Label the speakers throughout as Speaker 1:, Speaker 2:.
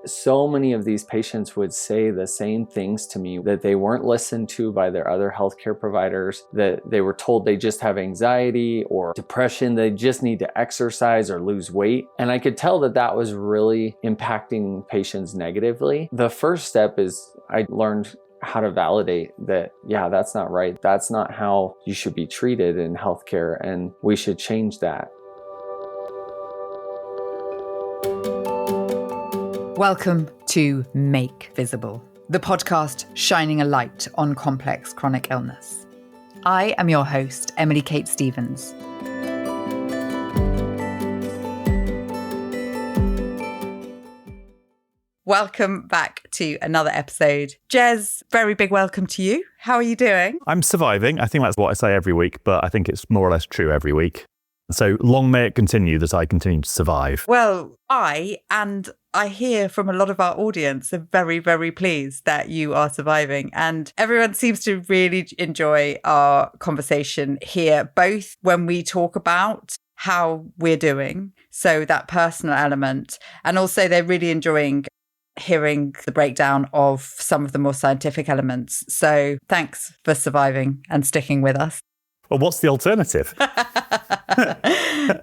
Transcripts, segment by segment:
Speaker 1: So many of these patients would say the same things to me, that they weren't listened to by their other healthcare providers, that they were told they just have anxiety or depression, they just need to exercise or lose weight. And I could tell that that was really impacting patients negatively. The first step is I learned how to validate that, yeah, that's not right. That's not how you should be treated in healthcare, and we should change that.
Speaker 2: Welcome to Make Visible, the podcast shining a light on complex chronic illness. I am your host, Emily Kate Stevens. Welcome back to another episode. Jez, very big welcome to you. How are you doing?
Speaker 3: I'm surviving. I think that's what I say every week, but I think it's more or less true every week. So long may it continue that I continue to survive.
Speaker 2: Well, I hear from a lot of our audience are very, very pleased that you are surviving. And everyone seems to really enjoy our conversation here, both when we talk about how we're doing, so that personal element, and also they're really enjoying hearing the breakdown of some of the more scientific elements. So thanks for surviving and sticking with us.
Speaker 3: Well, what's the alternative?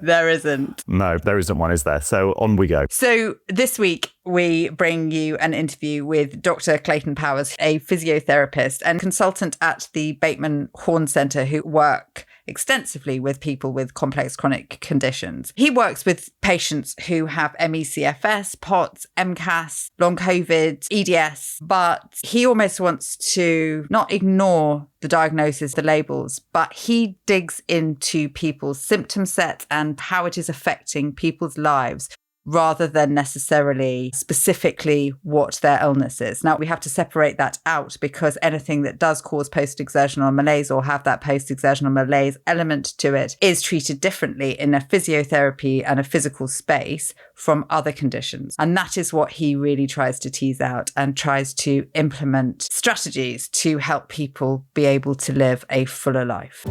Speaker 2: There isn't.
Speaker 3: No, there isn't one, is there? So on we go.
Speaker 2: So this week, we bring you an interview with Dr. Clayton Powers, a physiotherapist and consultant at the Bateman Horne Centre, who work extensively with people with complex chronic conditions. He works with patients who have MECFS, POTS, MCAS, Long Covid, EDS, but he almost wants to not ignore the diagnosis, the labels, but he digs into people's symptom set and how it is affecting people's lives, rather than necessarily specifically what their illness is. Now, we have to separate that out because anything that does cause post-exertional malaise or have that post-exertional malaise element to it is treated differently in a physiotherapy and a physical space from other conditions. And that is what he really tries to tease out and tries to implement strategies to help people be able to live a fuller life.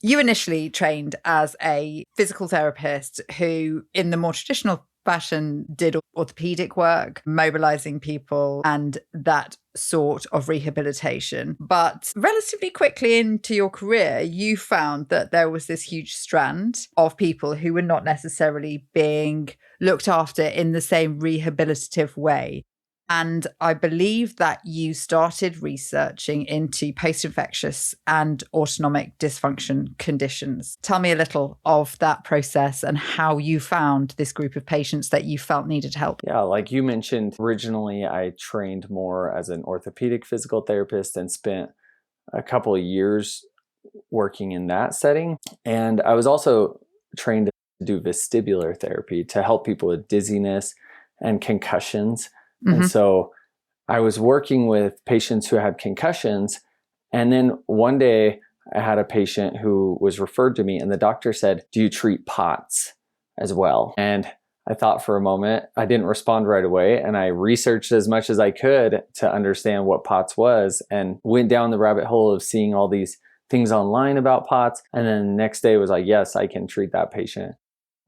Speaker 2: You initially trained as a physical therapist who, in the more traditional fashion, did orthopedic work, mobilizing people and that sort of rehabilitation. But relatively quickly into your career, you found that there was this huge strand of people who were not necessarily being looked after in the same rehabilitative way. And I believe that you started researching into post-infectious and autonomic dysfunction conditions. Tell me a little of that process and how you found this group of patients that you felt needed help.
Speaker 1: Yeah, like you mentioned, originally I trained more as an orthopedic physical therapist and spent a couple of years working in that setting. And I was also trained to do vestibular therapy to help people with dizziness and concussions. And so I was working with patients who had concussions. And then one day I had a patient who was referred to me and the doctor said, "Do you treat POTS as well?" And I thought for a moment, I didn't respond right away. And I researched as much as I could to understand what POTS was and went down the rabbit hole of seeing all these things online about POTS. And then the next day was like, yes, I can treat that patient.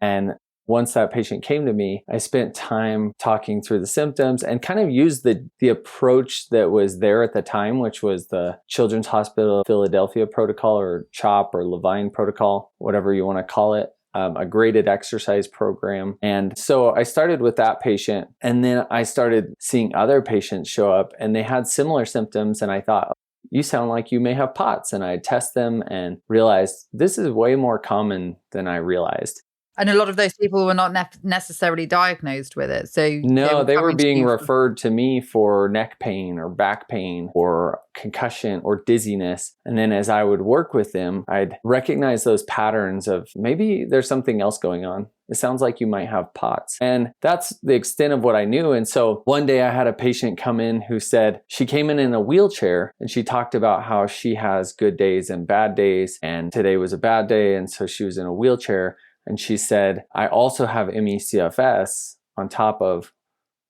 Speaker 1: And once that patient came to me, I spent time talking through the symptoms and kind of used the approach that was there at the time, which was the Children's Hospital Philadelphia protocol, or CHOP, or Levine protocol, whatever you want to call it, a graded exercise program. And so I started with that patient, and then I started seeing other patients show up and they had similar symptoms. And I thought, you sound like you may have POTS. And I test them and realized this is way more common than I realized.
Speaker 2: And a lot of those people were not necessarily diagnosed with it. So
Speaker 1: no, they were being referred to me for neck pain or back pain or concussion or dizziness. And then as I would work with them, I'd recognize those patterns of maybe there's something else going on. It sounds like you might have POTS. And that's the extent of what I knew. And so one day I had a patient come in who said she came in a wheelchair and she talked about how she has good days and bad days. And today was a bad day. And so she was in a wheelchair. And she said, I also have MECFS on top of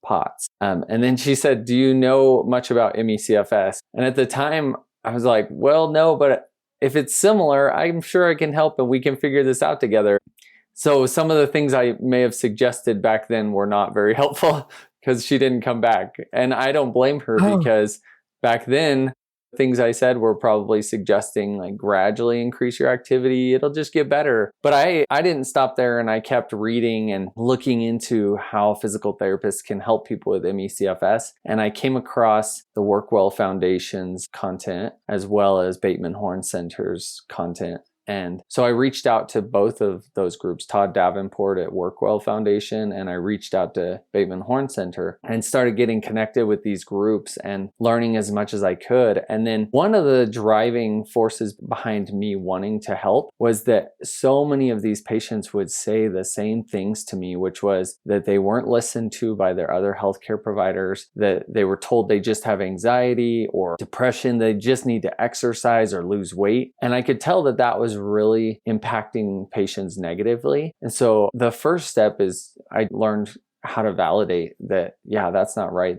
Speaker 1: POTS. And then she said, do you know much about MECFS? And at the time, I was like, well, no, but if it's similar, I'm sure I can help and we can figure this out together. So some of the things I may have suggested back then were not very helpful because she didn't come back. And I don't blame her because back then, things I said were probably suggesting like gradually increase your activity. It'll just get better. But I didn't stop there, and I kept reading and looking into how physical therapists can help people with ME/CFS. And I came across the Workwell Foundation's content as well as Bateman Horne Center's content. And so I reached out to both of those groups, Todd Davenport at Workwell Foundation, and I reached out to Bateman Horne Center and started getting connected with these groups and learning as much as I could. And then one of the driving forces behind me wanting to help was that so many of these patients would say the same things to me, which was that they weren't listened to by their other healthcare providers, that they were told they just have anxiety or depression, they just need to exercise or lose weight. And I could tell that that was really impacting patients negatively. And so the first step is I learned how to validate that, yeah, that's not right.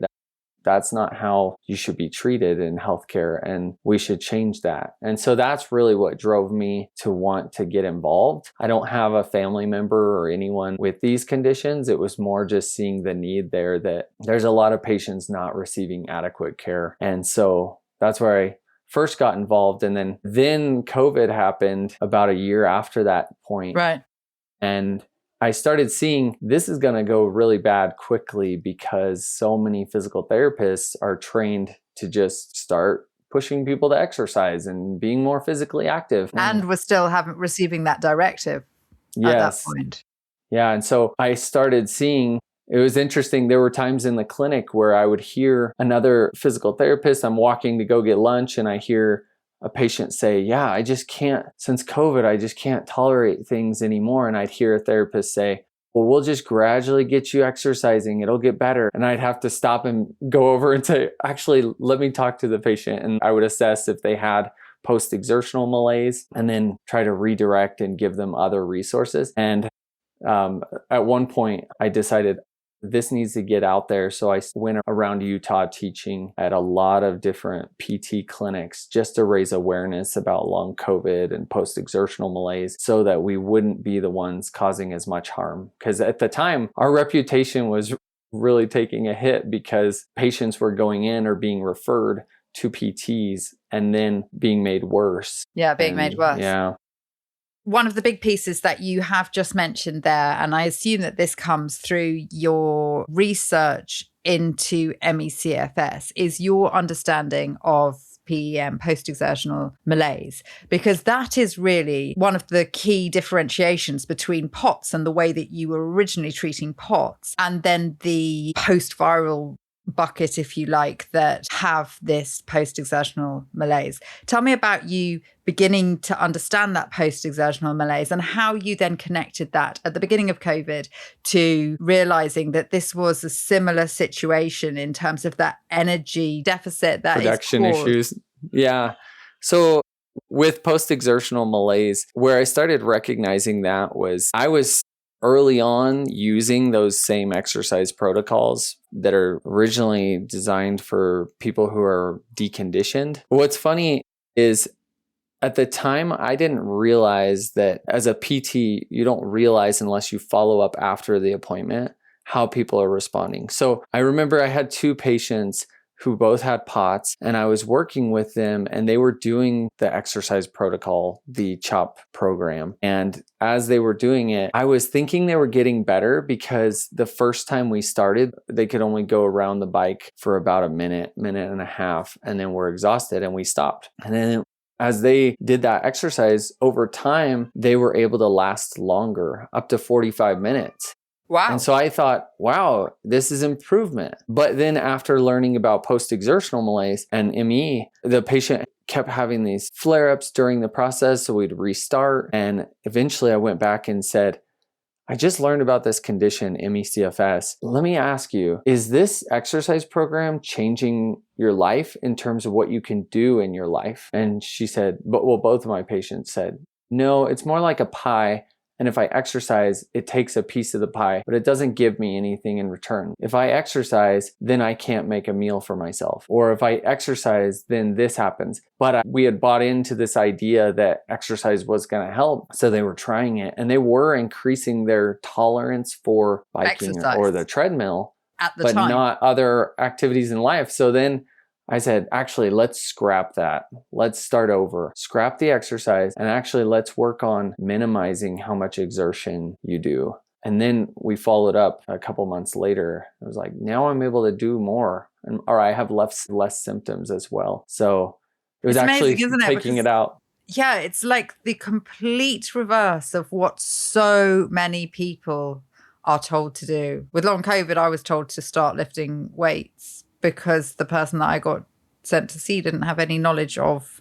Speaker 1: That's not how you should be treated in healthcare, and we should change that. And so that's really what drove me to want to get involved. I don't have a family member or anyone with these conditions. It was more just seeing the need there, that there's a lot of patients not receiving adequate care. And so that's where I first got involved. And then COVID happened about a year after that point.
Speaker 2: Right.
Speaker 1: And I started seeing this is going to go really bad quickly because so many physical therapists are trained to just start pushing people to exercise and being more physically active.
Speaker 2: And we're still receiving that directive at that point.
Speaker 1: Yeah. And so I started seeing, it was interesting. There were times in the clinic where I would hear another physical therapist, I'm walking to go get lunch, and I hear a patient say, yeah, I just can't, since COVID, I just can't tolerate things anymore. And I'd hear a therapist say, well, we'll just gradually get you exercising. It'll get better. And I'd have to stop and go over and say, actually, let me talk to the patient. And I would assess if they had post-exertional malaise and then try to redirect and give them other resources. And at one point, I decided this needs to get out there. So I went around Utah teaching at a lot of different PT clinics just to raise awareness about long COVID and post-exertional malaise so that we wouldn't be the ones causing as much harm. Because at the time, our reputation was really taking a hit because patients were going in or being referred to PTs and then being made worse.
Speaker 2: Yeah, being made worse.
Speaker 1: Yeah.
Speaker 2: One of the big pieces that you have just mentioned there, and I assume that this comes through your research into ME/CFS, is your understanding of PEM, post-exertional malaise, because that is really one of the key differentiations between POTS and the way that you were originally treating POTS, and then the post-viral bucket, if you like, that have this post-exertional malaise. Tell me about you beginning to understand that post-exertional malaise and how you then connected that at the beginning of COVID to realizing that this was a similar situation in terms of that energy deficit that
Speaker 1: production issues. Yeah. So with post-exertional malaise, where I started recognizing that was I was early on using those same exercise protocols that are originally designed for people who are deconditioned. What's funny is at the time, I didn't realize that as a PT, you don't realize unless you follow up after the appointment how people are responding. So I remember I had two patients who both had POTS, and I was working with them, and they were doing the exercise protocol, the CHOP program. And as they were doing it, I was thinking they were getting better because the first time we started, they could only go around the bike for about a minute and a half, and then were exhausted and we stopped. And then as they did that exercise over time, they were able to last longer, up to 45 minutes.
Speaker 2: Wow.
Speaker 1: And so I thought, wow, this is improvement. But then after learning about post-exertional malaise and ME, the patient kept having these flare-ups during the process. So we'd restart. And eventually I went back and said, I just learned about this condition, ME/CFS. Let me ask you, is this exercise program changing your life in terms of what you can do in your life? And she said, both of my patients said, no, it's more like a pie. And if I exercise, it takes a piece of the pie, but it doesn't give me anything in return. If I exercise, then I can't make a meal for myself. Or if I exercise, then this happens. But we had bought into this idea that exercise was going to help. So they were trying it, and they were increasing their tolerance for biking
Speaker 2: Exercise.
Speaker 1: or the treadmill,
Speaker 2: At the
Speaker 1: but
Speaker 2: time.
Speaker 1: not other activities in life. So then I said, actually, let's scrap that. Let's start over. Scrap the exercise, and actually let's work on minimizing how much exertion you do. And then we followed up a couple months later. It was like, now I'm able to do more, or I have less symptoms as well. So it was
Speaker 2: It's
Speaker 1: actually
Speaker 2: amazing, isn't it?
Speaker 1: taking it out.
Speaker 2: Yeah, it's like the complete reverse of what so many people are told to do. With long COVID, I was told to start lifting weights because the person that I got sent to see didn't have any knowledge of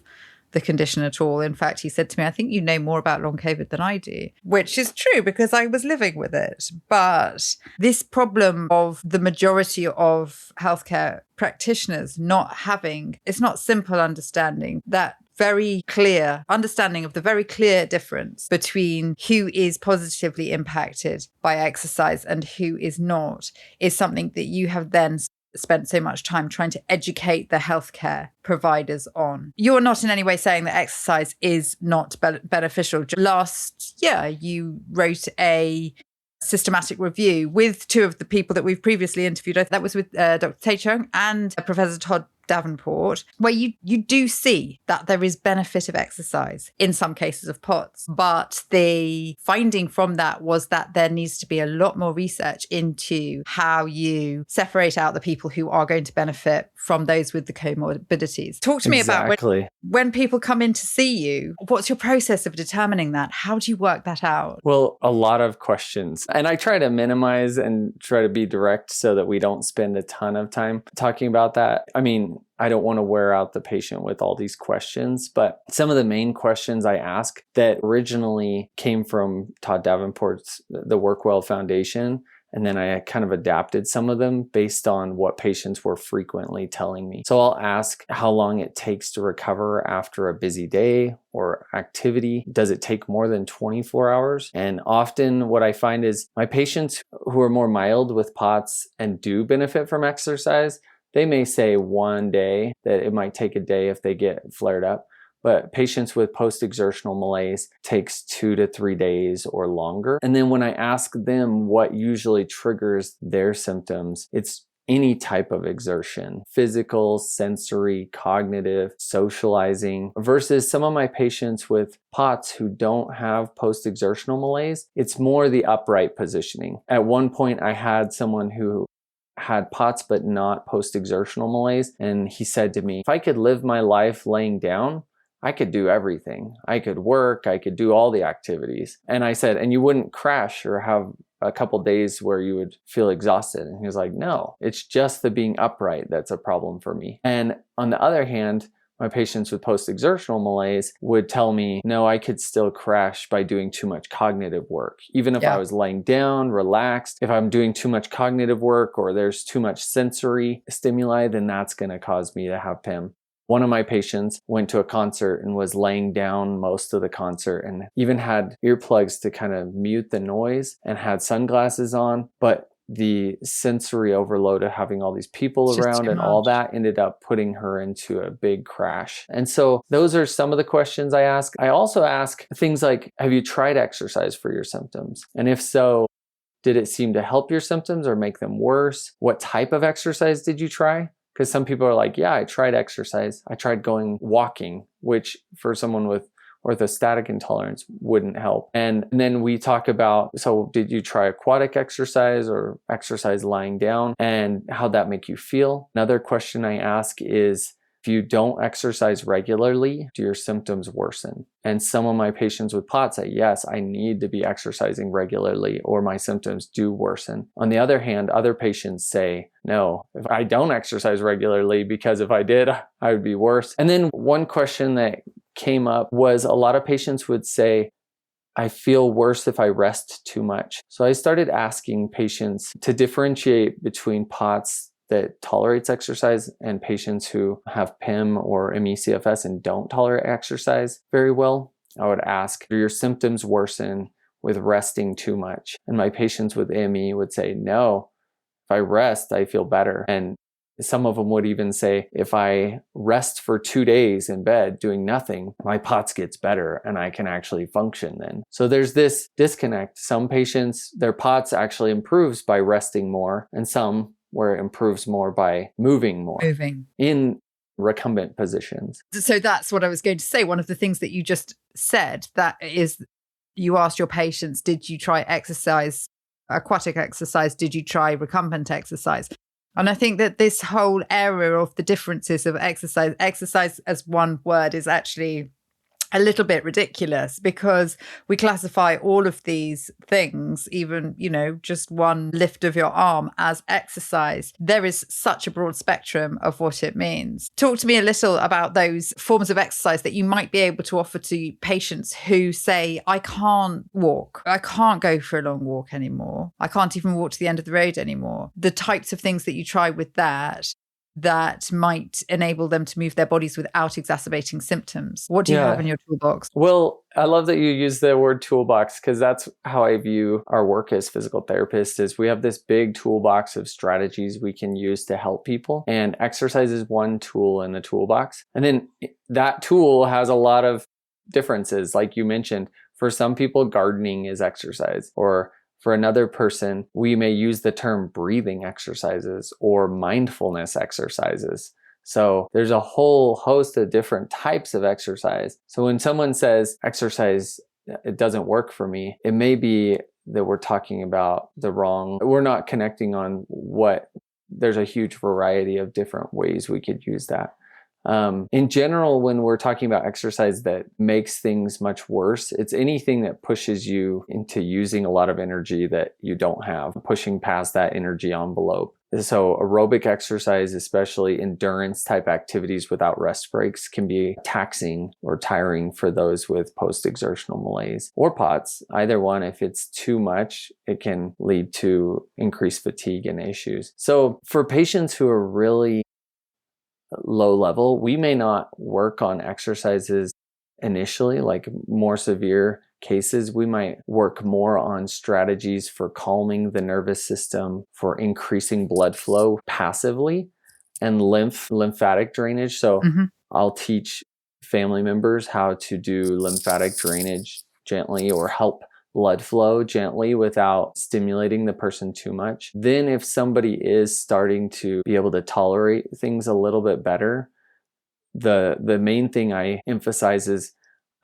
Speaker 2: the condition at all. In fact, he said to me, I think you know more about long COVID than I do, which is true because I was living with it. But this problem of the majority of healthcare practitioners not having, it's not simple understanding that very clear understanding of the very clear difference between who is positively impacted by exercise and who is not is something that you have then spent so much time trying to educate the healthcare providers on. You're not in any way saying that exercise is not beneficial. Last year, you wrote a systematic review with two of the people that we've previously interviewed. That was with Dr. Clayton and Professor Todd Davenport, where you do see that there is benefit of exercise in some cases of POTS. But the finding from that was that there needs to be a lot more research into how you separate out the people who are going to benefit from those with the comorbidities. Talk to me about when people come in to see you, what's your process of determining that? How do you work that out?
Speaker 1: Well, a lot of questions. And I try to minimize and try to be direct so that we don't spend a ton of time talking about that. I mean, I don't want to wear out the patient with all these questions, but some of the main questions I ask that originally came from Todd Davenport's The Workwell Foundation, and then I kind of adapted some of them based on what patients were frequently telling me. So I'll ask how long it takes to recover after a busy day or activity. Does it take more than 24 hours? And often what I find is my patients who are more mild with POTS and do benefit from exercise, they may say one day, that it might take a day if they get flared up. But patients with post-exertional malaise takes 2 to 3 days or longer. And then when I ask them what usually triggers their symptoms, it's any type of exertion, physical, sensory, cognitive, socializing, versus some of my patients with POTS who don't have post-exertional malaise. It's more the upright positioning. At one point, I had someone who had POTS but not post-exertional malaise, and he said to me, if I could live my life laying down, I could do everything. I could work, I could do all the activities. And I said, and you wouldn't crash or have a couple days where you would feel exhausted? And he was like, no, it's just the being upright that's a problem for me. And on the other hand, my patients with post-exertional malaise would tell me, no, I could still crash by doing too much cognitive work. Even if I was laying down, relaxed, if I'm doing too much cognitive work or there's too much sensory stimuli, then that's going to cause me to have PEM. One of my patients went to a concert and was laying down most of the concert and even had earplugs to kind of mute the noise and had sunglasses on, but the sensory overload of having all these people around and all that ended up putting her into a big crash. And so those are some of the questions I ask. I also ask things like, have you tried exercise for your symptoms? And if so, did it seem to help your symptoms or make them worse? What type of exercise did you try? Because some people are like, yeah, I tried exercise. I tried going walking, which for someone with orthostatic intolerance wouldn't help. And then we talk about, so did you try aquatic exercise or exercise lying down, and how'd that make you feel? Another question I ask is, if you don't exercise regularly, do your symptoms worsen? And some of my patients with POTS say, yes, I need to be exercising regularly or my symptoms do worsen. On the other hand, other patients say, no, if I don't exercise regularly, because if I did, I would be worse. And then one question that came up was a lot of patients would say, I feel worse if I rest too much. So I started asking patients to differentiate between POTS that tolerates exercise and patients who have PEM or ME/CFS and don't tolerate exercise very well. I would ask, do your symptoms worsen with resting too much. And my patients with ME would say, no, if I rest, I feel better. And some of them would even say, if I rest for 2 days in bed doing nothing, my POTS gets better and I can actually function then. So there's this disconnect. Some patients, their POTS actually improves by resting more, and some where it improves more by moving more in recumbent positions.
Speaker 2: So that's what I was going to say. One of the things that you just said, that is, you asked your patients, did you try exercise, aquatic exercise? Did you try recumbent exercise? And I think that this whole area of the differences of exercise as one word is actually a little bit ridiculous, because we classify all of these things, even, just one lift of your arm, as exercise. There is such a broad spectrum of what it means. Talk to me a little about those forms of exercise that you might be able to offer to patients who say, I can't walk. I can't go for a long walk anymore. I can't even walk to the end of the road anymore. The types of things that you try with that might enable them to move their bodies without exacerbating symptoms. What do you have in your toolbox?
Speaker 1: Well, I love that you use the word toolbox, because that's how I view our work as physical therapists. Is we have this big toolbox of strategies we can use to help people, and exercise is one tool in the toolbox. And then that tool has a lot of differences. Like you mentioned, for some people, gardening is exercise, or for another person, we may use the term breathing exercises or mindfulness exercises. So there's a whole host of different types of exercise. So when someone says exercise, it doesn't work for me, it may be that we're talking about we're not connecting on there's a huge variety of different ways we could use that. In general, when we're talking about exercise that makes things much worse, it's anything that pushes you into using a lot of energy that you don't have, pushing past that energy envelope. So aerobic exercise, especially endurance type activities without rest breaks, can be taxing or tiring for those with post-exertional malaise or POTS. Either one, if it's too much, it can lead to increased fatigue and issues. So for patients who are really low level, we may not work on exercises initially. Like more severe cases, we might work more on strategies for calming the nervous system, for increasing blood flow passively, and lymphatic drainage. So I'll teach family members how to do lymphatic drainage gently, or help blood flow gently without stimulating the person too much. Then if somebody is starting to be able to tolerate things a little bit better, the main thing I emphasize is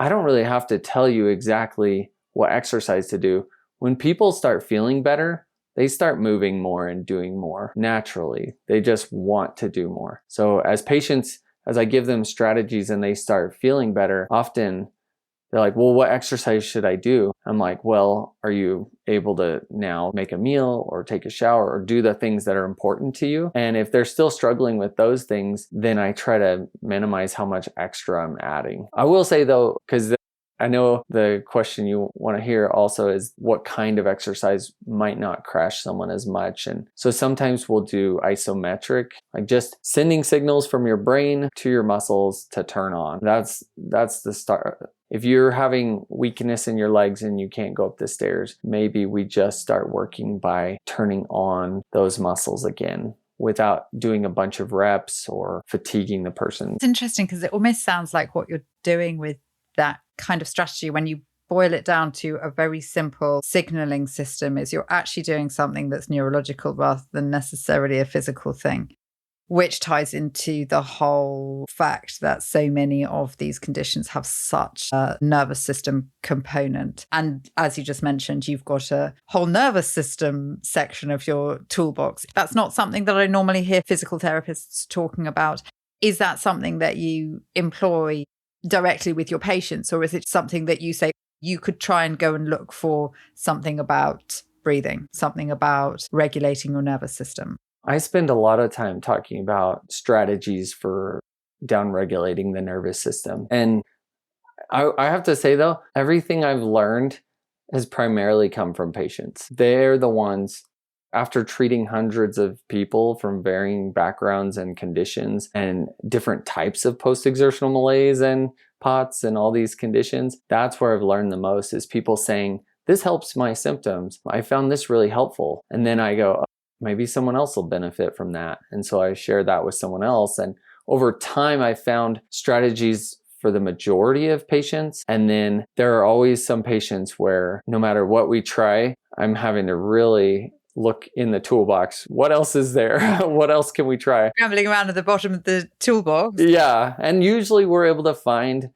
Speaker 1: I don't really have to tell you exactly what exercise to do. When people start feeling better, they start moving more and doing more naturally. They just want to do more. So as patients, as I give them strategies and they start feeling better, often they're like, well, what exercise should I do? I'm like, well, are you able to now make a meal or take a shower or do the things that are important to you? And if they're still struggling with those things, then I try to minimize how much extra I'm adding. I will say though, because I know the question you want to hear also is what kind of exercise might not crash someone as much. And so sometimes we'll do isometric, like just sending signals from your brain to your muscles to turn on. That's the start. If you're having weakness in your legs and you can't go up the stairs, maybe we just start working by turning on those muscles again, without doing a bunch of reps or fatiguing the person.
Speaker 2: It's interesting because it almost sounds like what you're doing with that kind of strategy, when you boil it down to a very simple signaling system, is you're actually doing something that's neurological rather than necessarily a physical thing, which ties into the whole fact that so many of these conditions have such a nervous system component. And as you just mentioned, you've got a whole nervous system section of your toolbox. That's not something that I normally hear physical therapists talking about. Is that something that you employ directly with your patients, or is it something that you say you could try and go and look for something about breathing, something about regulating your nervous system?
Speaker 1: I spend a lot of time talking about strategies for downregulating the nervous system. And I have to say though, everything I've learned has primarily come from patients. They're the ones, after treating hundreds of people from varying backgrounds and conditions and different types of post-exertional malaise and POTS and all these conditions, that's where I've learned the most, is people saying this helps my symptoms. I found this really helpful. And then I go, oh, maybe someone else will benefit from that. And so I share that with someone else. And over time, I found strategies for the majority of patients. And then there are always some patients where no matter what we try, I'm having to really look in the toolbox. What else is there? What else can we try?
Speaker 2: Scrambling around at the bottom of the toolbox.
Speaker 1: Yeah. And usually we're able to find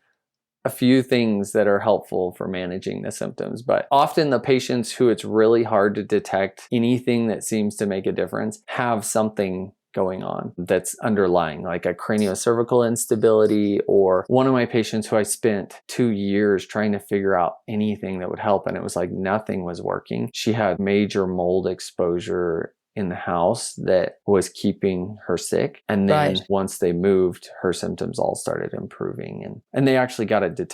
Speaker 1: a few things that are helpful for managing the symptoms. But often the patients who it's really hard to detect anything that seems to make a difference have something going on that's underlying, like a craniocervical instability, or one of my patients who I spent 2 years trying to figure out anything that would help, and it was like nothing was working. She had major mold exposure in the house that was keeping her sick. And then once they moved, her symptoms all started improving. And they actually got it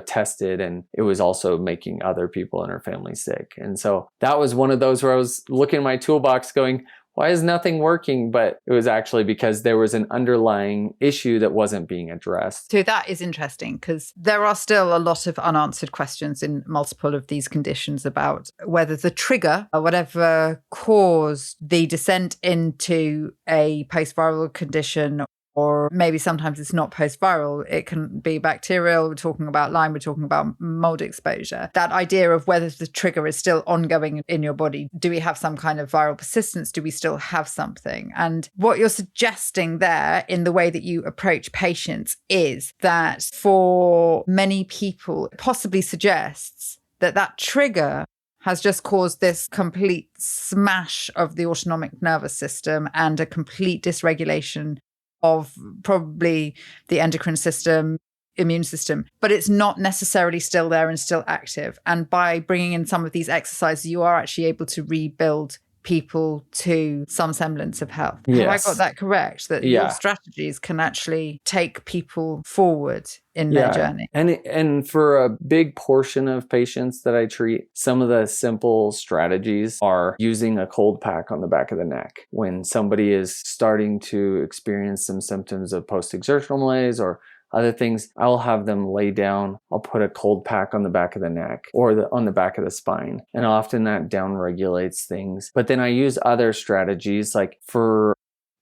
Speaker 1: tested, and it was also making other people in her family sick. And so that was one of those where I was looking at my toolbox going, why is nothing working? But it was actually because there was an underlying issue that wasn't being addressed.
Speaker 2: So that is interesting, because there are still a lot of unanswered questions in multiple of these conditions about whether the trigger or whatever caused the descent into a post-viral condition, or maybe sometimes it's not post-viral, it can be bacterial. We're talking about Lyme, we're talking about mold exposure. That idea of whether the trigger is still ongoing in your body. Do we have some kind of viral persistence? Do we still have something? And what you're suggesting there in the way that you approach patients is that for many people, it possibly suggests that that trigger has just caused this complete smash of the autonomic nervous system and a complete dysregulation of probably the endocrine system, immune system, but it's not necessarily still there and still active. And by bringing in some of these exercises, you are actually able to rebuild people to some semblance of health.
Speaker 1: Yes.
Speaker 2: Have I got that correct? That your strategies can actually take people forward in their journey.
Speaker 1: And for a big portion of patients that I treat, some of the simple strategies are using a cold pack on the back of the neck. When somebody is starting to experience some symptoms of post-exertional malaise or other things, I'll have them lay down. I'll put a cold pack on the back of the neck or on the back of the spine. And often that down regulates things. But then I use other strategies, like for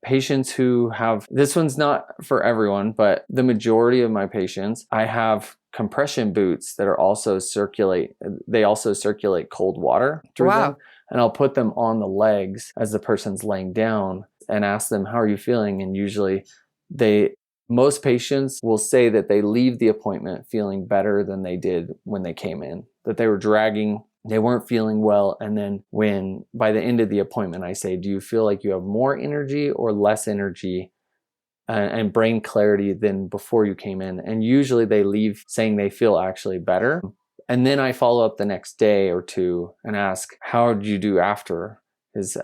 Speaker 1: patients who have, this one's not for everyone, but the majority of my patients, I have compression boots that are also circulate cold water through them. And I'll put them on the legs as the person's laying down and ask them, how are you feeling? And usually most patients will say that they leave the appointment feeling better than they did when they came in, that they were dragging, they weren't feeling well. And then by the end of the appointment, I say, do you feel like you have more energy or less energy and brain clarity than before you came in? And usually they leave saying they feel actually better. And then I follow up the next day or two and ask, how did you do after? Because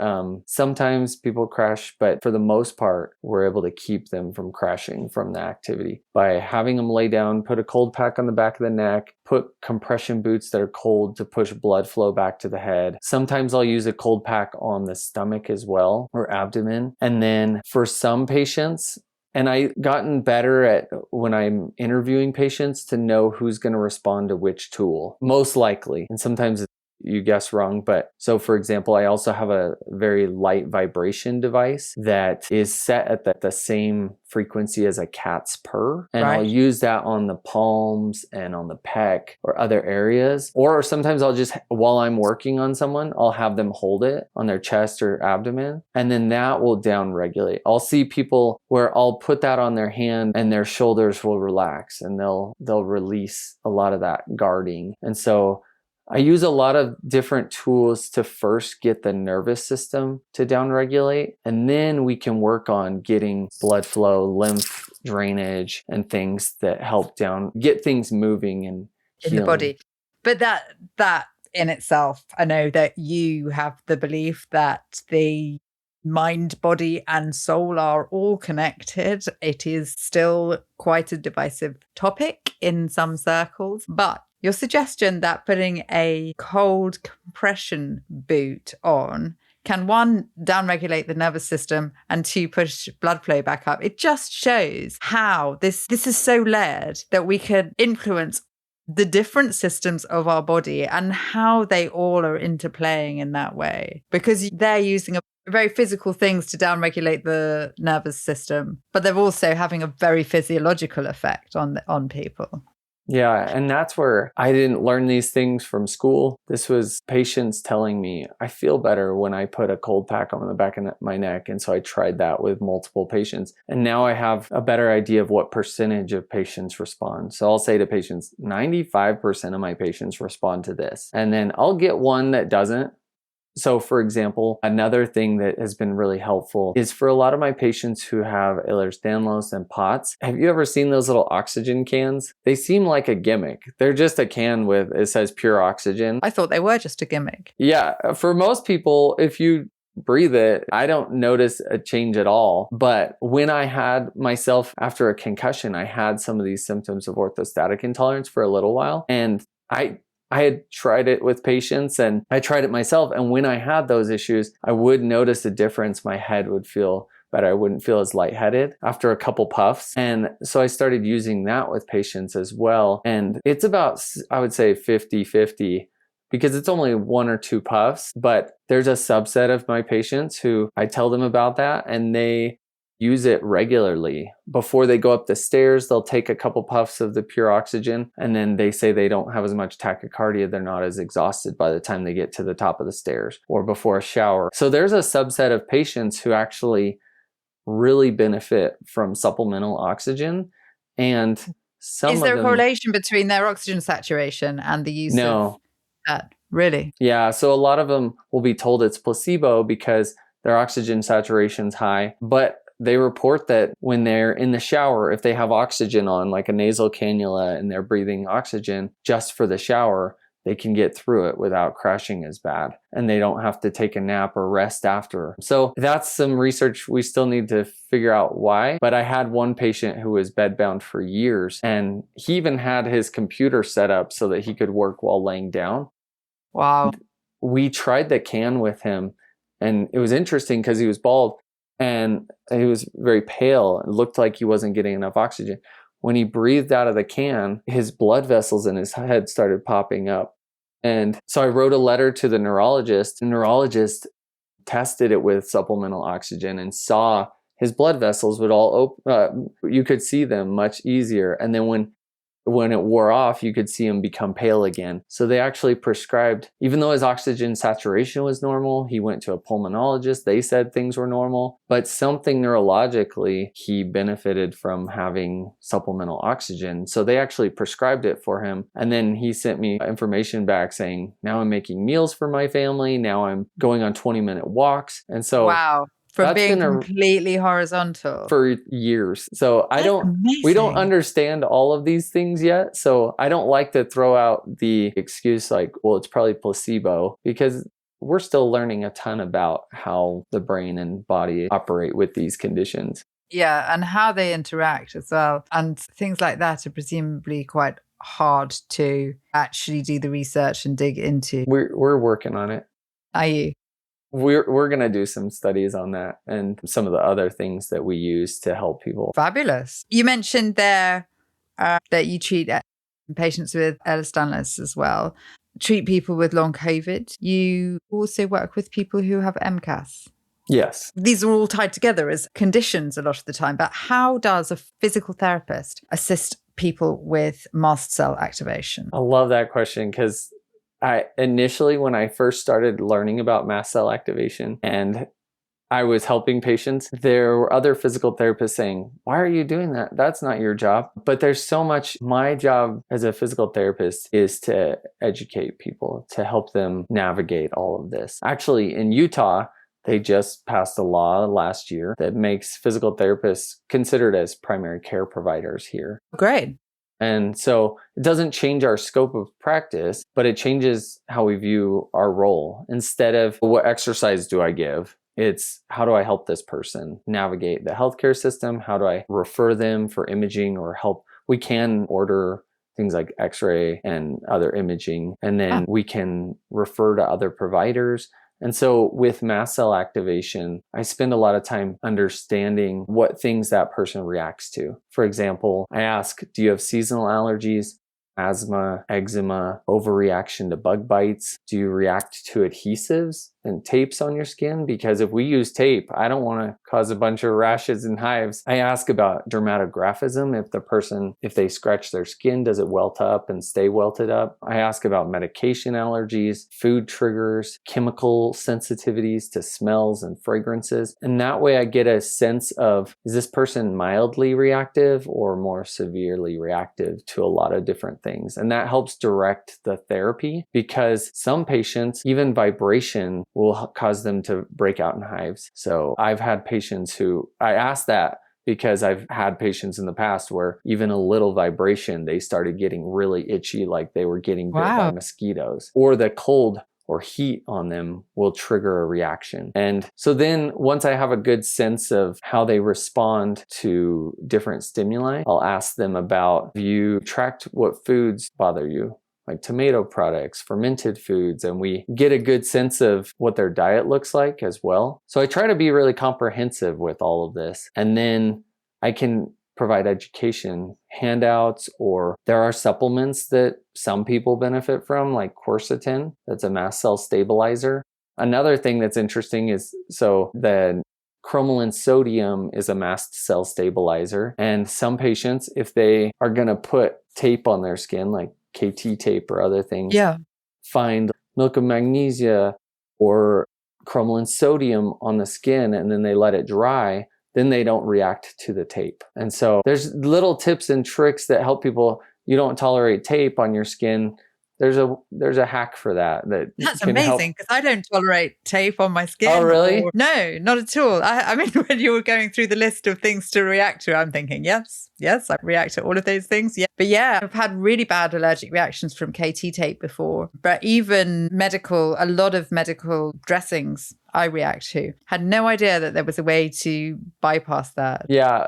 Speaker 1: sometimes people crash, but for the most part, we're able to keep them from crashing from the activity by having them lay down, put a cold pack on the back of the neck, put compression boots that are cold to push blood flow back to the head. Sometimes I'll use a cold pack on the stomach as well, or abdomen. And then for some patients, and I've gotten better at, when I'm interviewing patients, to know who's going to respond to which tool, most likely. And sometimes you guess wrong. But so for example, I also have a very light vibration device that is set at the same frequency as a cat's purr. And I'll use that on the palms and on the pec or other areas. Or sometimes I'll just, while I'm working on someone, I'll have them hold it on their chest or abdomen. And then that will down regulate. I'll see people where I'll put that on their hand and their shoulders will relax and they'll release a lot of that guarding. And so I use a lot of different tools to first get the nervous system to downregulate, and then we can work on getting blood flow, lymph drainage, and things that help get things moving and healing.
Speaker 2: In the body. But that in itself, I know that you have the belief that the mind, body, and soul are all connected. It is still quite a divisive topic in some circles, but your suggestion that putting a cold compression boot on can, one, downregulate the nervous system, and two, push blood flow back up. It just shows how this is so layered that we could influence the different systems of our body and how they all are interplaying in that way, because they're using very physical things to downregulate the nervous system, but they're also having a very physiological effect on people.
Speaker 1: Yeah, and that's where I didn't learn these things from school. This was patients telling me, I feel better when I put a cold pack on the back of my neck. And so I tried that with multiple patients. And now I have a better idea of what percentage of patients respond. So I'll say to patients, 95% of my patients respond to this. And then I'll get one that doesn't. So for example, another thing that has been really helpful is for a lot of my patients who have Ehlers-Danlos and POTS. Have you ever seen those little oxygen cans? They seem like a gimmick. They're just a can with, it says pure oxygen.
Speaker 2: I thought they were just a gimmick.
Speaker 1: Yeah, for most people, if you breathe it, I don't notice a change at all. But when I had myself after a concussion, I had some of these symptoms of orthostatic intolerance for a little while. And I had tried it with patients and I tried it myself. And when I had those issues, I would notice a difference. My head would feel better. I wouldn't feel as lightheaded after a couple puffs. And so I started using that with patients as well. And it's about, I would say 50-50 because it's only 1 or 2 puffs, but there's a subset of my patients who I tell them about that and they use it regularly. Before they go up the stairs, they'll take a couple puffs of the pure oxygen and then they say they don't have as much tachycardia. They're not as exhausted by the time they get to the top of the stairs or before a shower. So there's a subset of patients who actually really benefit from supplemental oxygen. And
Speaker 2: is there a correlation between their oxygen saturation and the use of that? Really?
Speaker 1: Yeah. So a lot of them will be told it's placebo because their oxygen saturation's high, but they report that when they're in the shower, if they have oxygen on, like a nasal cannula, and they're breathing oxygen just for the shower, they can get through it without crashing as bad. And they don't have to take a nap or rest after. So that's some research. We still need to figure out why. But I had one patient who was bedbound for years, and he even had his computer set up so that he could work while laying down.
Speaker 2: Wow.
Speaker 1: We tried the can with him, and it was interesting because he was bald. And he was very pale. It looked like he wasn't getting enough oxygen. When he breathed out of the can, his blood vessels in his head started popping up. And so I wrote a letter to the neurologist. The neurologist tested it with supplemental oxygen and saw his blood vessels would all open. You could see them much easier. And then when it wore off, you could see him become pale again. So they actually prescribed, even though his oxygen saturation was normal, he went to a pulmonologist. They said things were normal, but something neurologically, he benefited from having supplemental oxygen. So they actually prescribed it for him. And then he sent me information back saying, now I'm making meals for my family. Now I'm going on 20-minute walks. And so
Speaker 2: wow. From being completely horizontal
Speaker 1: for years. So we don't understand all of these things yet. So I don't like to throw out the excuse like, well, it's probably placebo, because we're still learning a ton about how the brain and body operate with these conditions.
Speaker 2: Yeah, and how they interact as well. And things like that are presumably quite hard to actually do the research and dig into.
Speaker 1: We're working on it.
Speaker 2: Are you?
Speaker 1: We're going to do some studies on that and some of the other things that we use to help people.
Speaker 2: Fabulous. You mentioned there that you treat patients with Ehlers-Danlos as well. Treat people with long COVID. You also work with people who have MCAS.
Speaker 1: Yes.
Speaker 2: These are all tied together as conditions a lot of the time. But how does a physical therapist assist people with mast cell activation?
Speaker 1: I love that question because initially, when I first started learning about mast cell activation and I was helping patients, there were other physical therapists saying, why are you doing that? That's not your job. But there's so much. My job as a physical therapist is to educate people, to help them navigate all of this. Actually, in Utah, they just passed a law last year that makes physical therapists considered as primary care providers here.
Speaker 2: Great.
Speaker 1: And so it doesn't change our scope of practice, but it changes how we view our role. Instead of what exercise do I give, it's how do I help this person navigate the healthcare system? How do I refer them for imaging or help? We can order things like X-ray and other imaging, and then we can refer to other providers. And so with mast cell activation, I spend a lot of time understanding what things that person reacts to. For example, I ask, do you have seasonal allergies? asthma, eczema, overreaction to bug bites? Do you react to adhesives and tapes on your skin? Because if we use tape, I don't want to cause a bunch of rashes and hives. I ask about dermatographism. If they scratch their skin, does it welt up and stay welted up? I ask about medication allergies, food triggers, chemical sensitivities to smells and fragrances. And that way I get a sense of, is this person mildly reactive or more severely reactive to a lot of different things? And that helps direct the therapy, because some patients, even vibration will cause them to break out in hives. So I've had patients who, I asked that because I've had patients in the past where even a little vibration, they started getting really itchy, like they were getting bit by mosquitoes, or the cold or heat on them will trigger a reaction. And so then once I have a good sense of how they respond to different stimuli, I'll ask them about, have you tracked what foods bother you? Like tomato products, fermented foods, and we get a good sense of what their diet looks like as well. So I try to be really comprehensive with all of this. And then I can provide education, handouts, or there are supplements that some people benefit from, like quercetin, that's a mast cell stabilizer. Another thing that's interesting is, so the cromolyn sodium is a mast cell stabilizer. And some patients, if they are going to put tape on their skin, like KT tape or other things, find milk of magnesia or cromolyn sodium on the skin, and then they let it dry, then they don't react to the tape. And so there's little tips and tricks that help people. You don't tolerate tape on your skin. There's a hack for that.
Speaker 2: That's amazing, because I don't tolerate tape on my skin.
Speaker 1: Oh, really?
Speaker 2: No, not at all. I mean, when you were going through the list of things to react to, I'm thinking, yes, I react to all of those things. Yeah. But yeah, I've had really bad allergic reactions from KT tape before. But even a lot of medical dressings I react to. Had no idea that there was a way to bypass that.
Speaker 1: Yeah,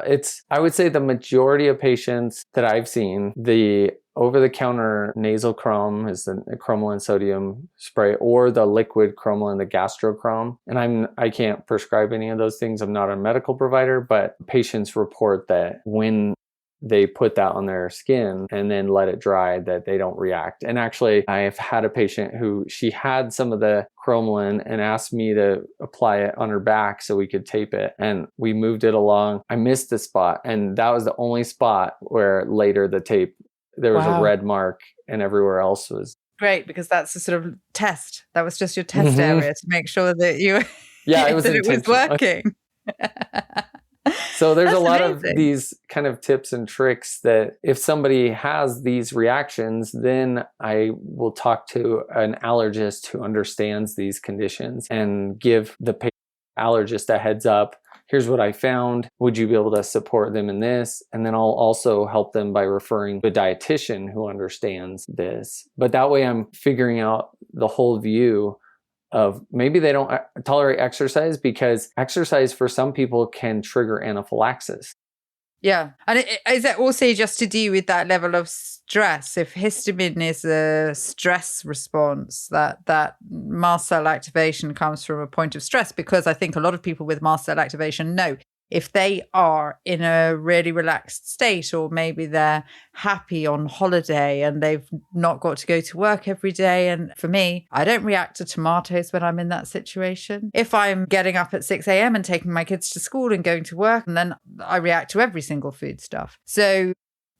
Speaker 1: I would say the majority of patients that I've seen, the over-the-counter nasal chrome is the cromolyn sodium spray, or the liquid cromolyn, the gastrochrome. And I can't prescribe any of those things. I'm not a medical provider, but patients report that when they put that on their skin and then let it dry, that they don't react. And actually, I've had a patient who, she had some of the cromolyn and asked me to apply it on her back so we could tape it. And we moved it along. I missed the spot. And that was the only spot where later the tape, there was a red mark, and everywhere else was.
Speaker 2: Great, because that's a sort of test. That was just your test area to make sure that
Speaker 1: it was
Speaker 2: that it was working.
Speaker 1: So there's a lot of these kind of tips and tricks that if somebody has these reactions, then I will talk to an allergist who understands these conditions and give the allergist a heads up. Here's what I found. Would you be able to support them in this? And then I'll also help them by referring to a dietitian who understands this. But that way I'm figuring out the whole view of, maybe they don't tolerate exercise, because exercise for some people can trigger anaphylaxis.
Speaker 2: Yeah. And is it also just to do with that level of stress? If histamine is a stress response, that mast cell activation comes from a point of stress, because I think a lot of people with mast cell activation know if they are in a really relaxed state, or maybe they're happy on holiday and they've not got to go to work every day. And for me, I don't react to tomatoes when I'm in that situation. If I'm getting up at 6 a.m. and taking my kids to school and going to work, and then I react to every single food stuff. So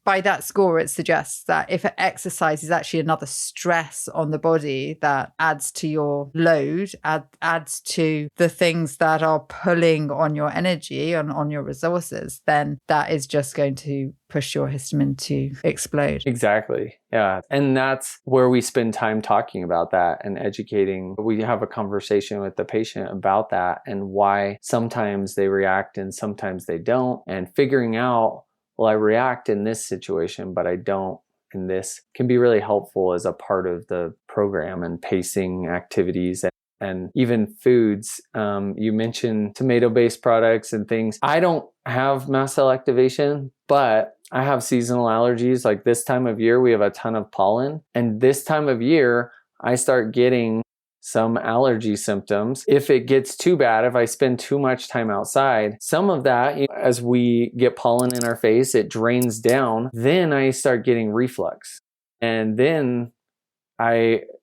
Speaker 2: by that score, it suggests that if exercise is actually another stress on the body that adds to your load, adds to the things that are pulling on your energy and on your resources, then that is just going to push your histamine to explode.
Speaker 1: Exactly. Yeah. And that's where we spend time talking about that and educating. We have a conversation with the patient about that and why sometimes they react and sometimes they don't, and figuring out, well, I react in this situation, but I don't in this, can be really helpful as a part of the program, and pacing activities and even foods. You mentioned tomato-based products and things. I don't have mast cell activation, but I have seasonal allergies. Like this time of year, we have a ton of pollen. And this time of year, I start getting some allergy symptoms. If it gets too bad, if I spend too much time outside, some of that, as we get pollen in our face, it drains down. Then I start getting reflux. And then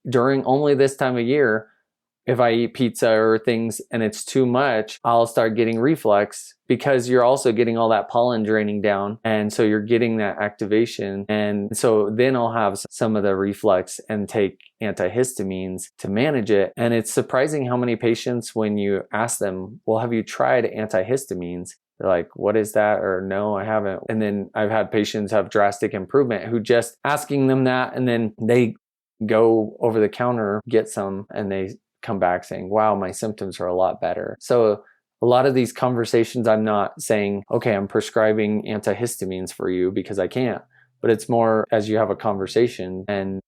Speaker 1: during only this time of year, if I eat pizza or things and it's too much, I'll start getting reflux because you're also getting all that pollen draining down. And so you're getting that activation. And so then I'll have some of the reflux and take antihistamines to manage it. And it's surprising how many patients, when you ask them, well, have you tried antihistamines? They're like, what is that? Or no, I haven't. And then I've had patients have drastic improvement who just asking them that, and then they go over the counter, get some, and they come back saying, wow, my symptoms are a lot better. So a lot of these conversations, I'm not saying, okay, I'm prescribing antihistamines for you, because I can't. But it's more as you have a conversation and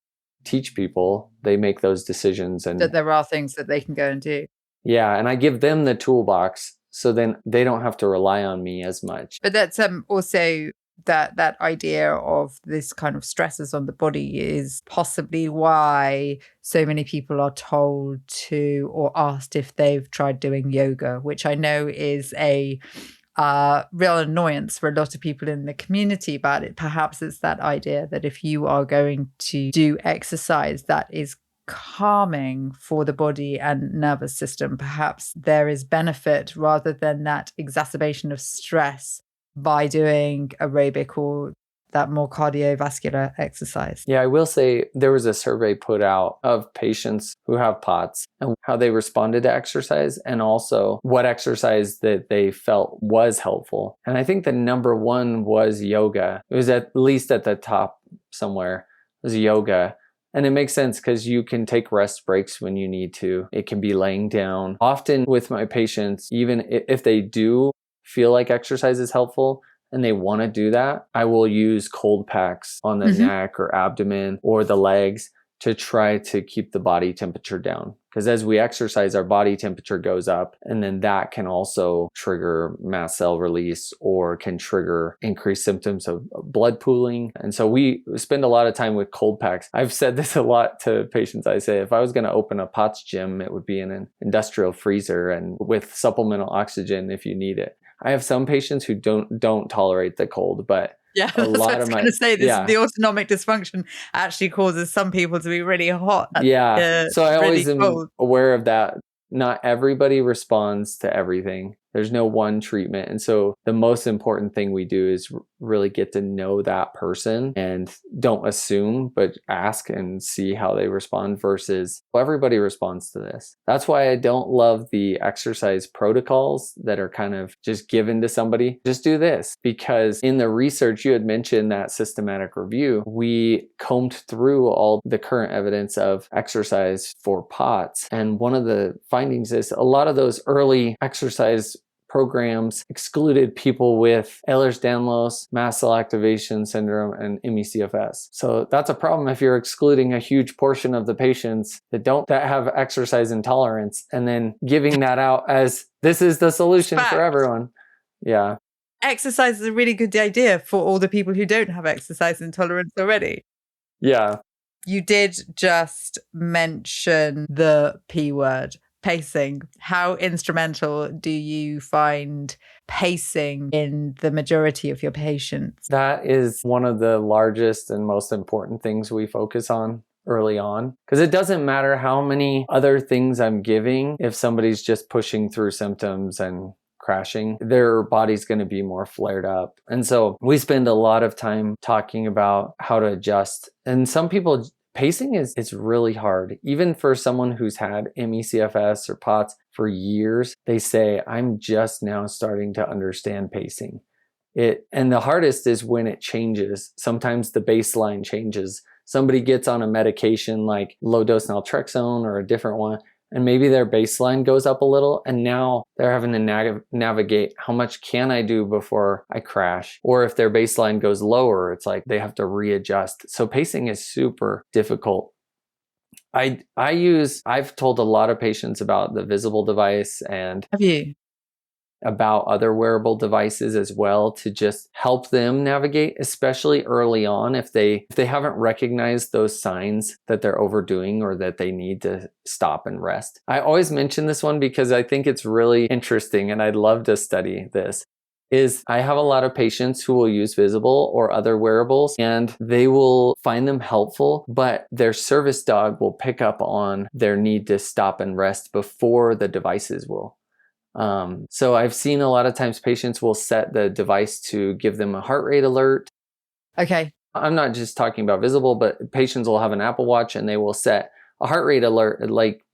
Speaker 1: teach people, they make those decisions. And
Speaker 2: that there are things that they can go and do.
Speaker 1: Yeah. And I give them the toolbox, so then they don't have to rely on me as much.
Speaker 2: But that's also that idea of this kind of stresses on the body is possibly why so many people are told to, or asked if they've tried doing yoga, which I know is a real annoyance for a lot of people in the community about it. Perhaps it's that idea that if you are going to do exercise that is calming for the body and nervous system, perhaps there is benefit rather than that exacerbation of stress by doing aerobic or that more cardiovascular exercise.
Speaker 1: Yeah, I will say there was a survey put out of patients who have POTS and how they responded to exercise, and also what exercise that they felt was helpful. And I think the number one was yoga. It was at least at the top somewhere, was yoga. And it makes sense because you can take rest breaks when you need to. It can be laying down. Often with my patients, even if they do feel like exercise is helpful and they want to do that, I will use cold packs on the neck or abdomen or the legs to try to keep the body temperature down. Because as we exercise, our body temperature goes up, and then that can also trigger mast cell release or can trigger increased symptoms of blood pooling. And so we spend a lot of time with cold packs. I've said this a lot to patients. I say, if I was going to open a POTS gym, it would be in an industrial freezer and with supplemental oxygen if you need it. I have some patients who don't tolerate the cold, but
Speaker 2: yeah, that's what I was going to say. The autonomic dysfunction actually causes some people to be really hot.
Speaker 1: Yeah. So I always am
Speaker 2: cold.
Speaker 1: aware of that. Not everybody responds to everything. There's no one treatment. And so the most important thing we do is really get to know that person and don't assume, but ask and see how they respond versus, well, everybody responds to this. That's why I don't love the exercise protocols that are kind of just given to somebody. Just do this. Because in the research, you had mentioned that systematic review, we combed through all the current evidence of exercise for POTS. And one of the findings is a lot of those early exercise programs excluded people with Ehlers-Danlos, mast cell activation syndrome, and ME/CFS. So that's a problem if you're excluding a huge portion of the patients that have exercise intolerance and then giving that out as this is the solution for everyone. Yeah.
Speaker 2: Exercise is a really good idea for all the people who don't have exercise intolerance already.
Speaker 1: Yeah.
Speaker 2: You did just mention the P word. Pacing. How instrumental do you find pacing in the majority of your patients?
Speaker 1: That is one of the largest and most important things we focus on early on, because it doesn't matter how many other things I'm giving. If somebody's just pushing through symptoms and crashing, their body's going to be more flared up. And so we spend a lot of time talking about how to adjust. And some people, pacing is really hard. Even for someone who's had ME/CFS or POTS for years, they say, I'm just now starting to understand pacing. And the hardest is when it changes. Sometimes the baseline changes. Somebody gets on a medication like low dose naltrexone or a different one, and maybe their baseline goes up a little, and now they're having to navigate how much can I do before I crash? Or if their baseline goes lower, it's like they have to readjust. So pacing is super difficult. I've told a lot of patients about the visible device and
Speaker 2: have you?
Speaker 1: About other wearable devices as well to just help them navigate, especially early on if they haven't recognized those signs that they're overdoing or that they need to stop and rest. I always mention this one because I think it's really interesting and I'd love to study this. is I have a lot of patients who will use Visible or other wearables, and they will find them helpful, but their service dog will pick up on their need to stop and rest before the devices will. So I've seen a lot of times patients will set the device to give them a heart rate alert.
Speaker 2: Okay.
Speaker 1: I'm not just talking about Visible, but patients will have an Apple Watch and they will set a heart rate alert at like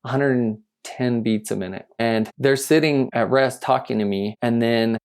Speaker 1: 110 beats a minute. And they're sitting at rest talking to me, and then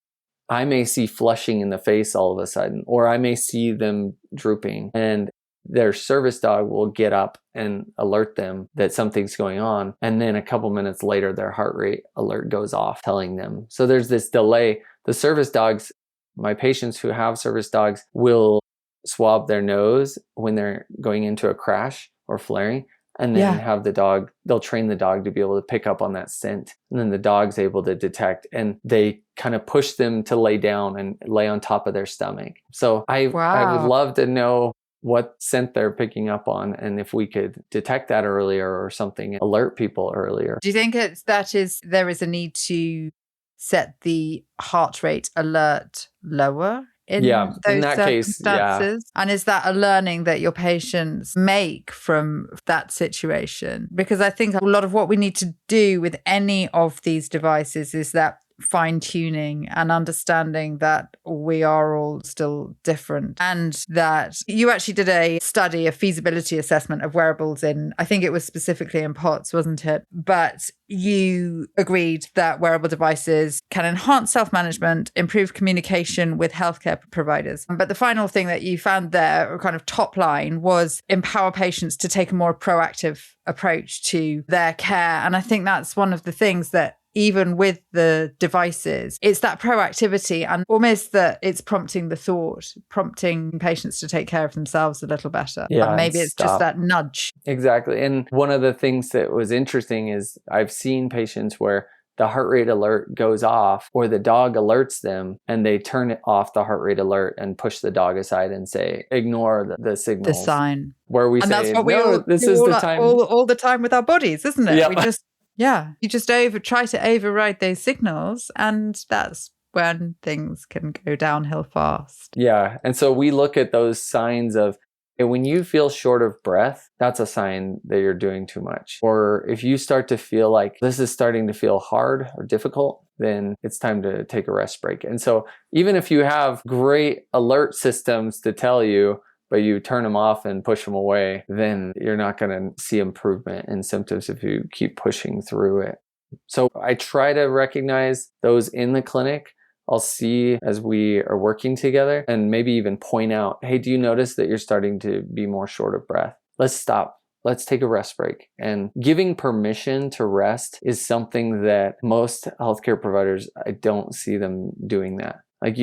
Speaker 1: I may see flushing in the face all of a sudden, or I may see them drooping, and their service dog will get up and alert them that something's going on. And then a couple minutes later, their heart rate alert goes off telling them. So there's this delay. The service dogs, my patients who have service dogs will swab their nose when they're going into a crash or flaring, and then have the dog, they'll train the dog to be able to pick up on that scent. And then the dog's able to detect, and they kind of push them to lay down and lay on top of their stomach. So I would love to know what scent they're picking up on, and if we could detect that earlier or something, alert people earlier.
Speaker 2: Do you think there is a need to set the heart rate alert lower in those
Speaker 1: that
Speaker 2: circumstances?
Speaker 1: Case,
Speaker 2: And is that a learning that your patients make from that situation? Because I think a lot of what we need to do with any of these devices is that fine-tuning and understanding that we are all still different, and that you actually did a study, a feasibility assessment of wearables in, I think it was specifically in POTS, wasn't it? But you agreed that wearable devices can enhance self-management, improve communication with healthcare providers. But the final thing that you found there, or kind of top line, was empower patients to take a more proactive approach to their care. And I think that's one of the things that even with the devices, it's that proactivity, and almost that it's prompting the thought, prompting patients to take care of themselves a little better.
Speaker 1: Yeah,
Speaker 2: and maybe it's just that nudge.
Speaker 1: Exactly. And one of the things that was interesting is I've seen patients where the heart rate alert goes off, or the dog alerts them, and they turn it off, the heart rate alert, and push the dog aside and say, ignore the signals.
Speaker 2: The sign.
Speaker 1: Where we
Speaker 2: and
Speaker 1: say,
Speaker 2: that's what we
Speaker 1: no,
Speaker 2: all
Speaker 1: this
Speaker 2: do
Speaker 1: is the time.
Speaker 2: All the time with our bodies, isn't it?
Speaker 1: Yep.
Speaker 2: You just try to override those signals, and that's when things can go downhill fast.
Speaker 1: Yeah. And so we look at those signs of, when you feel short of breath, that's a sign that you're doing too much. Or if you start to feel like this is starting to feel hard or difficult, then it's time to take a rest break. And so even if you have great alert systems to tell you, but you turn them off and push them away, then you're not going to see improvement in symptoms if you keep pushing through it. So I try to recognize those in the clinic. I'll see as we are working together, and maybe even point out, hey, do you notice that you're starting to be more short of breath? Let's stop. Let's take a rest break. And giving permission to rest is something that most healthcare providers, I don't see them doing that. Like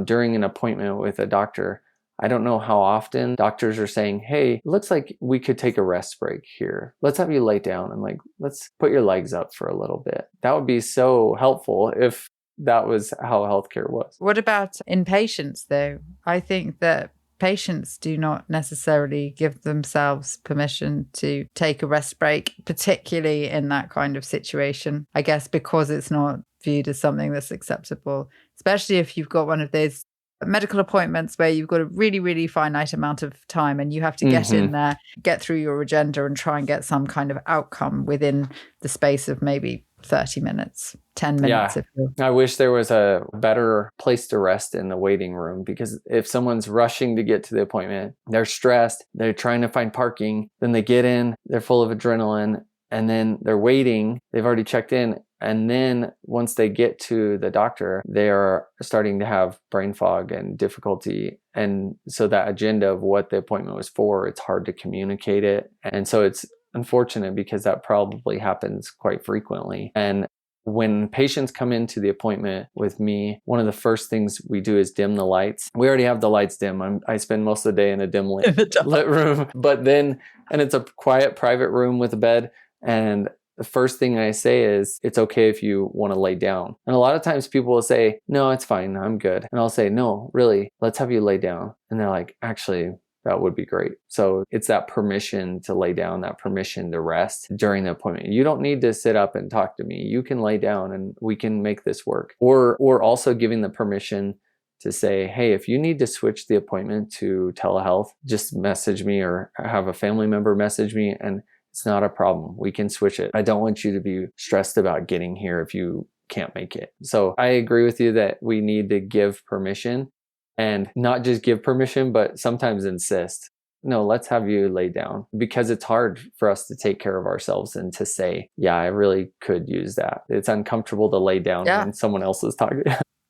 Speaker 1: during an appointment with a doctor, I don't know how often doctors are saying, hey, looks like we could take a rest break here. Let's have you lay down and let's put your legs up for a little bit. That would be so helpful if that was how healthcare was.
Speaker 2: What about in patients, though? I think that patients do not necessarily give themselves permission to take a rest break, particularly in that kind of situation. I guess because it's not viewed as something that's acceptable, especially if you've got one of those medical appointments where you've got a really, really finite amount of time and you have to get in there, get through your agenda and try and get some kind of outcome within the space of maybe 30 minutes, 10 minutes.
Speaker 1: I wish there was a better place to rest in the waiting room, because if someone's rushing to get to the appointment, they're stressed, they're trying to find parking, then they get in, they're full of adrenaline, and then they're waiting, they've already checked in. And then once they get to the doctor, they are starting to have brain fog and difficulty. And so that agenda of what the appointment was for, it's hard to communicate it. And so it's unfortunate because that probably happens quite frequently. And when patients come into the appointment with me, one of the first things we do is dim the lights. We already have the lights dim. I spend most of the day in a dim lit room, and it's a quiet private room with a bed. And the first thing I say is, it's okay if you want to lay down. And a lot of times people will say, no, it's fine, I'm good. And I'll say, no, really, let's have you lay down. And they're like, actually, that would be great. So it's that permission to lay down, that permission to rest during the appointment. You don't need to sit up and talk to me. You can lay down and we can make this work. Or also giving the permission to say, hey, if you need to switch the appointment to telehealth, just message me or have a family member message me, and it's not a problem. We can switch it. I don't want you to be stressed about getting here if you can't make it. So I agree with you that we need to give permission, and not just give permission, but sometimes insist. No, let's have you lay down, because it's hard for us to take care of ourselves and to say, yeah, I really could use that. It's uncomfortable to lay down when someone else is talking.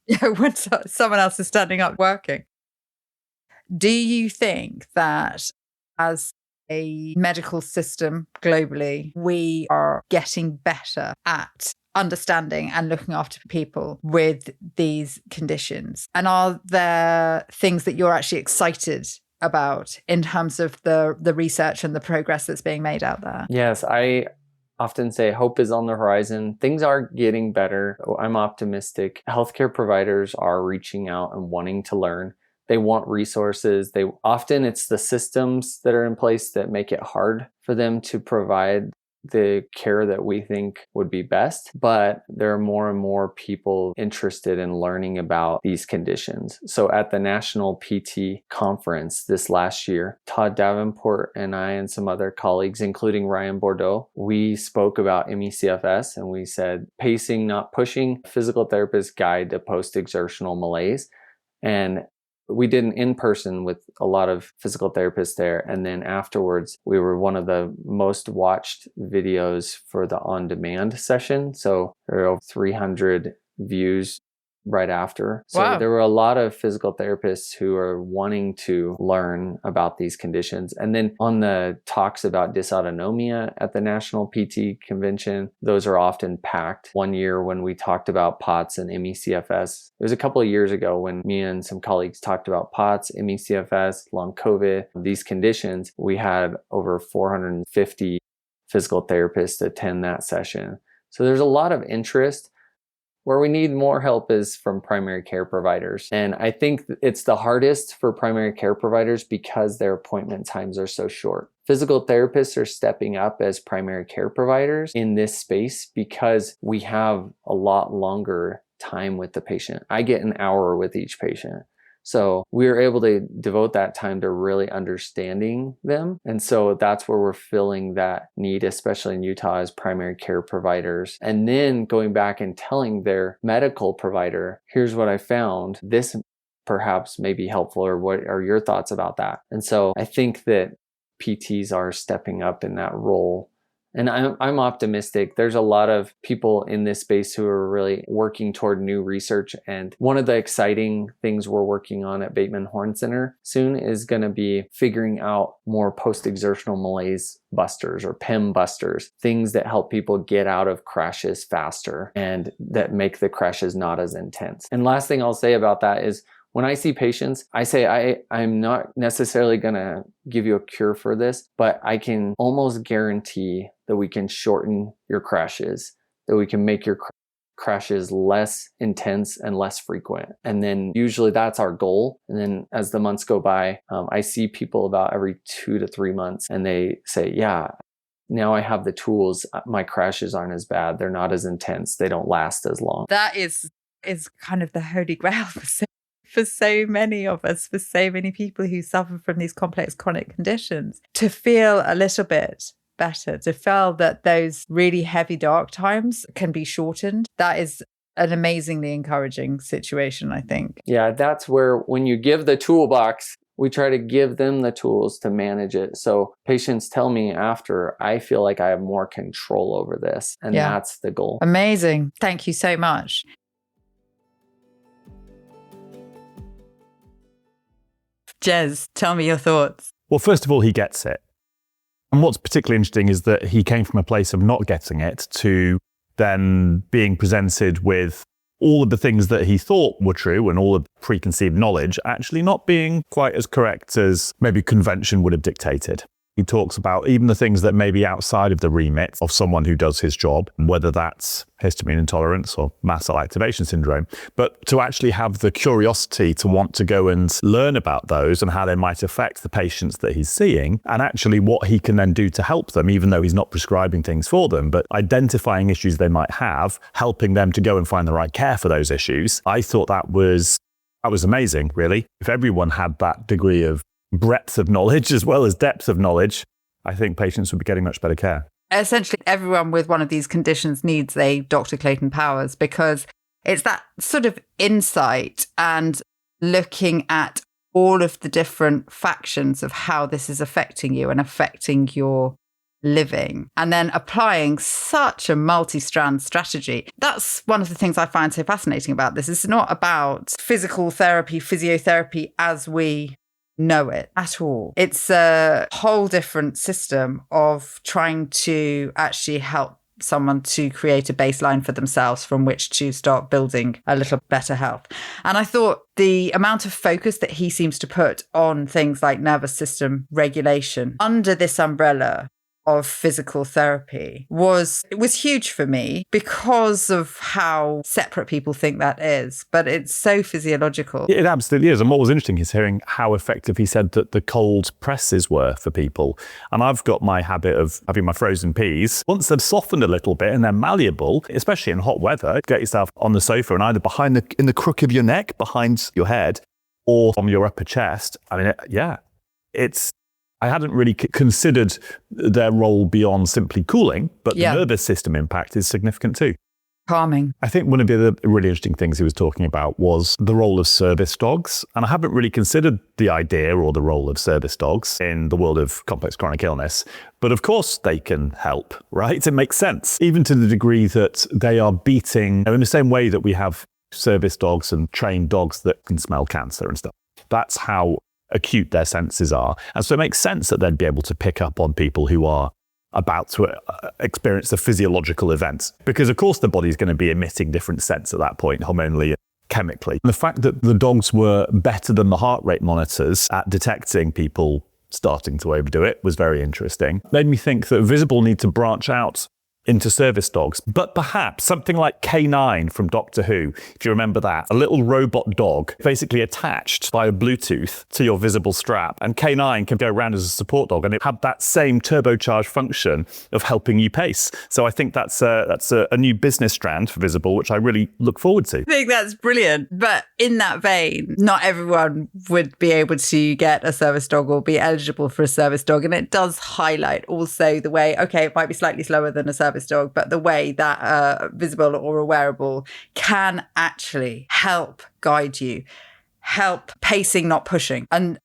Speaker 2: Yeah, when someone else is standing up working. Do you think that as a medical system globally, we are getting better at understanding and looking after people with these conditions? And are there things that you're actually excited about in terms of the research and the progress that's being made out there?
Speaker 1: Yes, I often say hope is on the horizon. Things are getting better. I'm optimistic. Healthcare providers are reaching out and wanting to learn. They want resources. Often it's the systems that are in place that make it hard for them to provide the care that we think would be best. But there are more and more people interested in learning about these conditions. So at the National PT Conference this last year, Todd Davenport and I and some other colleagues, including Ryan Bordeaux, we spoke about ME/CFS, and we said, pacing, not pushing, physical therapist guide to post-exertional malaise. And we did an in-person with a lot of physical therapists there. And then afterwards, we were one of the most watched videos for the on-demand session. So there were over 300 views right after. So there were a lot of physical therapists who are wanting to learn about these conditions. And then on the talks about dysautonomia at the National PT Convention, those are often packed. One year when we talked about POTS and ME/CFS, it was a couple of years ago when me and some colleagues talked about POTS, ME/CFS, Long COVID, these conditions. We had over 450 physical therapists attend that session. So there's a lot of interest. Where we need more help is from primary care providers. And I think it's the hardest for primary care providers because their appointment times are so short. Physical therapists are stepping up as primary care providers in this space because we have a lot longer time with the patient. I get an hour with each patient. So we are able to devote that time to really understanding them. And so that's where we're filling that need, especially in Utah, as primary care providers. And then going back and telling their medical provider, here's what I found. This perhaps may be helpful, or what are your thoughts about that? And so I think that PTs are stepping up in that role. And I'm optimistic. There's a lot of people in this space who are really working toward new research. And one of the exciting things we're working on at Bateman Horne Center soon is going to be figuring out more post-exertional malaise busters, or PEM busters, things that help people get out of crashes faster and that make the crashes not as intense. And last thing I'll say about that is, when I see patients, I say, I'm not necessarily going to give you a cure for this, but I can almost guarantee that we can shorten your crashes, that we can make your crashes less intense and less frequent. And then usually that's our goal. And then as the months go by, I see people about every 2 to 3 months, and they say, yeah, now I have the tools. My crashes aren't as bad. They're not as intense. They don't last as long.
Speaker 2: That is kind of the holy grail for so many of us, for so many people who suffer from these complex chronic conditions, to feel a little bit better, to feel that those really heavy dark times can be shortened. That is an amazingly encouraging situation, I think.
Speaker 1: Yeah, that's where when you give the toolbox, we try to give them the tools to manage it. So patients tell me after, I feel like I have more control over this. And that's the goal.
Speaker 2: Amazing. Thank you so much. Jez, tell me your thoughts.
Speaker 3: Well, first of all, he gets it. And what's particularly interesting is that he came from a place of not getting it to then being presented with all of the things that he thought were true and all of the preconceived knowledge actually not being quite as correct as maybe convention would have dictated. He talks about even the things that may be outside of the remit of someone who does his job, whether that's histamine intolerance or mast cell activation syndrome, but to actually have the curiosity to want to go and learn about those and how they might affect the patients that he's seeing, and actually what he can then do to help them, even though he's not prescribing things for them, but identifying issues they might have, helping them to go and find the right care for those issues. I thought that was amazing, really. If everyone had that degree of breadth of knowledge as well as depth of knowledge, I think patients would be getting much better care.
Speaker 2: Essentially, everyone with one of these conditions needs a Dr. Clayton Powers, because it's that sort of insight and looking at all of the different factions of how this is affecting you and affecting your living, and then applying such a multi-strand strategy. That's one of the things I find so fascinating about this. It's not about physical therapy, physiotherapy as we know it at all. It's a whole different system of trying to actually help someone to create a baseline for themselves from which to start building a little better health. And I thought the amount of focus that he seems to put on things like nervous system regulation under this umbrella of physical therapy was huge for me, because of how separate people think that is. But it's so physiological.
Speaker 3: It absolutely is. And what was interesting is hearing how effective he said that the cold presses were for people. And I've got my habit of having my frozen peas. Once they've softened a little bit and they're malleable, especially in hot weather, get yourself on the sofa and either in the crook of your neck, behind your head, or from your upper chest. I mean, I hadn't really considered their role beyond simply cooling, but the nervous system impact is significant too.
Speaker 2: Calming.
Speaker 3: I think one of the other really interesting things he was talking about was the role of service dogs. And I haven't really considered the idea or the role of service dogs in the world of complex chronic illness. But of course they can help, right? It makes sense, even to the degree that they are beating, in the same way that we have service dogs and trained dogs that can smell cancer and stuff. That's how acute their senses are. And so it makes sense that they'd be able to pick up on people who are about to experience a physiological event, because of course the body's going to be emitting different scents at that point, hormonally and chemically. And the fact that the dogs were better than the heart rate monitors at detecting people starting to overdo it was very interesting. Made me think that Visible need to branch out into service dogs, but perhaps something like K9 from Doctor Who, if you remember that, a little robot dog basically attached via Bluetooth to your Visible strap, and K9 can go around as a support dog and it had that same turbocharged function of helping you pace. So I think that's a new business strand for Visible, which I really look forward to.
Speaker 2: I think that's brilliant. But in that vein, not everyone would be able to get a service dog or be eligible for a service dog. And it does highlight also the way, okay, it might be slightly slower than a service dog, but the way that Visible or a wearable can actually help guide you, help pacing, not pushing. And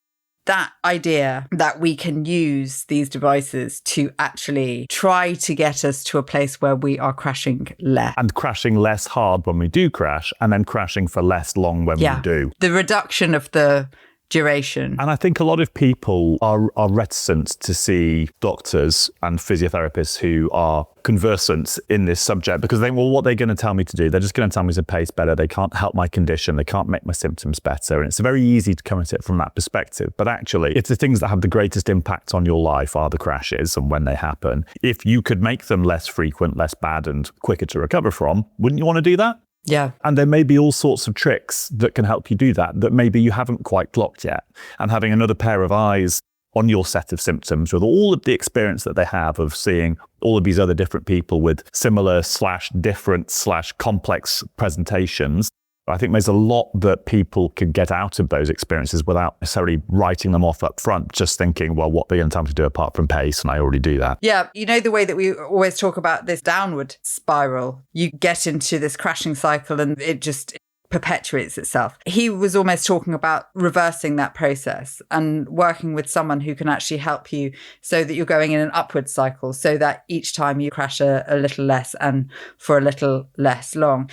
Speaker 2: that idea that we can use these devices to actually try to get us to a place where we are crashing less.
Speaker 3: And crashing less hard when we do crash, and then crashing for less long when we do.
Speaker 2: The reduction of the duration.
Speaker 3: And I think a lot of people are reticent to see doctors and physiotherapists who are conversant in this subject, because they think, well, what are they going to tell me to do? They're just going to tell me to pace better. They can't help my condition. They can't make my symptoms better. And it's very easy to come at it from that perspective. But actually, it's the things that have the greatest impact on your life are the crashes and when they happen. If you could make them less frequent, less bad, and quicker to recover from, wouldn't you want to do that?
Speaker 2: Yeah.
Speaker 3: And there may be all sorts of tricks that can help you do that maybe you haven't quite clocked yet. And having another pair of eyes on your set of symptoms with all of the experience that they have of seeing all of these other different people with similar / different / complex presentations, I think there's a lot that people can get out of those experiences without necessarily writing them off up front, just thinking, well, what are they going to tell me to do apart from pace? And I already do that.
Speaker 2: Yeah. You know, the way that we always talk about this downward spiral, you get into this crashing cycle and it just perpetuates itself. He was almost talking about reversing that process and working with someone who can actually help you so that you're going in an upward cycle, so that each time you crash a little less and for a little less long.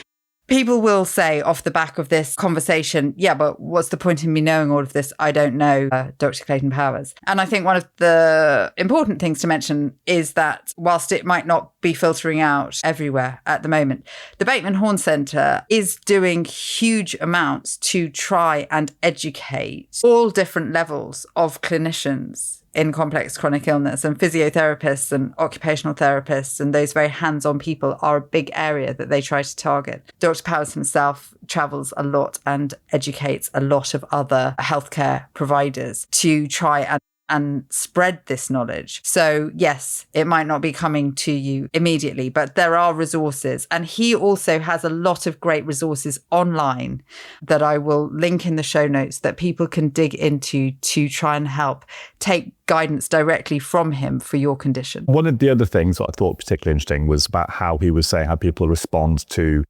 Speaker 2: People will say off the back of this conversation, yeah, but what's the point in me knowing all of this? I don't know, Dr. Clayton Powers. And I think one of the important things to mention is that whilst it might not be filtering out everywhere at the moment, the Bateman Horne Centre is doing huge amounts to try and educate all different levels of clinicians in complex chronic illness, and physiotherapists and occupational therapists and those very hands-on people are a big area that they try to target. Dr. Powers himself travels a lot and educates a lot of other healthcare providers to try and spread this knowledge. So yes, it might not be coming to you immediately, but there are resources. And he also has a lot of great resources online that I will link in the show notes that people can dig into to try and help take guidance directly from him for your condition.
Speaker 3: One of the other things that I thought particularly interesting was about how he was saying how people respond to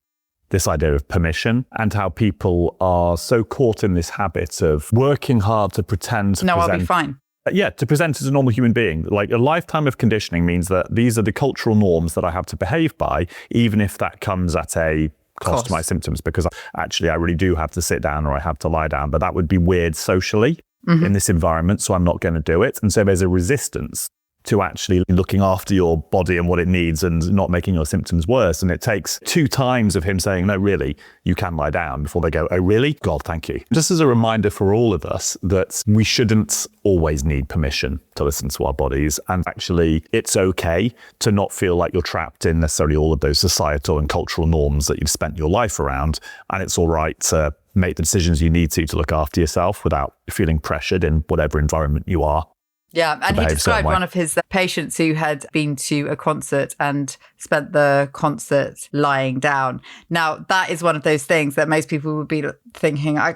Speaker 3: this idea of permission, and how people are so caught in this habit of working hard to pretend to present.
Speaker 2: I'll be fine.
Speaker 3: Yeah, to present as a normal human being. Like, a lifetime of conditioning means that these are the cultural norms that I have to behave by, even if that comes at a cost to my symptoms, because actually I really do have to sit down or I have to lie down, but that would be weird socially in this environment, so I'm not going to do it. And so there's a resistance to actually looking after your body and what it needs and not making your symptoms worse. And it takes 2 times of him saying, no, really, you can lie down, before they go, oh, really? God, thank you. Just as a reminder for all of us that we shouldn't always need permission to listen to our bodies. And actually, it's okay to not feel like you're trapped in necessarily all of those societal and cultural norms that you've spent your life around. And it's all right to make the decisions you need to look after yourself without feeling pressured in whatever environment you are.
Speaker 2: Yeah, and he described one of his patients who had been to a concert and spent the concert lying down. Now, that is one of those things that most people would be thinking, I